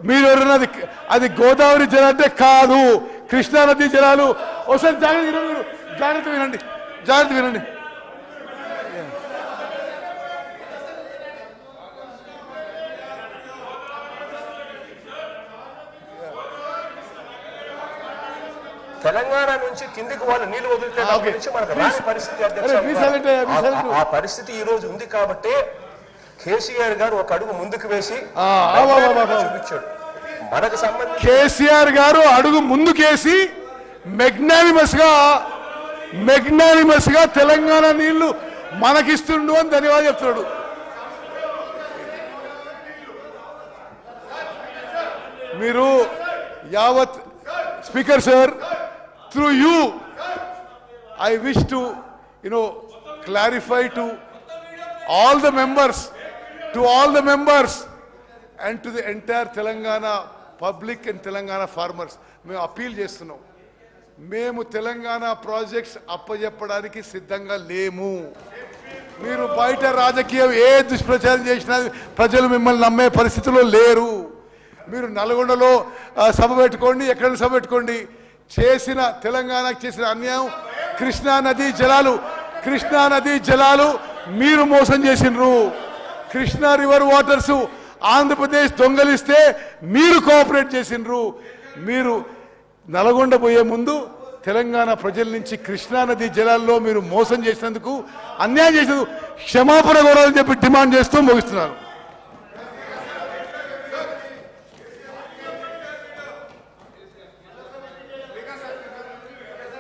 మీరు ఎవరన్నా అది గోదావరి జలం అంటే కాదు, కృష్ణానది జలాలు. ఒకసారి జాగ్రత్త వినండి, జాగ్రత్త వినండి. తెలంగాణ నుంచి కిందికి వాళ్ళు నీళ్లు వదిలితే మనకు రాని పరిస్థితి ఆ పరిస్థితి ఈ రోజు ఉంది కాబట్టి కేసీఆర్ గారు ఒక అడుగు ముందుకు వేసి చూపించాడు. మనకు సంబంధించి కేసీఆర్ గారు అడుగు ముందుకేసి మెగ్నానిమస్ గా తెలంగాణ నీళ్లు మనకిస్తుండు అని ధన్యవాదాలు చెప్తున్నాడు. మీరు యావత్ speaker sir, through you I wish to clarify to all the members and to the entire Telangana public and Telangana farmers మేము అపీల్ చేస్తున్నాం. మేము తెలంగాణ ప్రాజెక్ట్స్ అప్పచెప్పడానికి సిద్ధంగా లేము. మీరు బయట రాజకీయం ఏ దుష్ప్రచారం చేసినా ప్రజలు మిమ్మల్ని నమ్మే పరిస్థితిలో లేరు. మీరు నల్గొండలో సభ పెట్టుకోండి, ఎక్కడ సభ పెట్టుకోండి. తెలంగాణకు చేసిన అన్యాయం కృష్ణా నది జలాలు మీరు మోసం చేసినరు. కృష్ణా రివర్ వాటర్స్ ఆంధ్రప్రదేశ్ దొంగలిస్తే మీరు కోఆపరేట్ చేసినరు. మీరు నల్గొండ పోయే ముందు తెలంగాణ ప్రజల నుంచి కృష్ణా నది జలాల్లో మీరు మోసం చేసినందుకు, అన్యాయం చేసినందుకు క్షమాపణ కోరాలని చెప్పి డిమాండ్ చేస్తూ ముగిస్తున్నారు.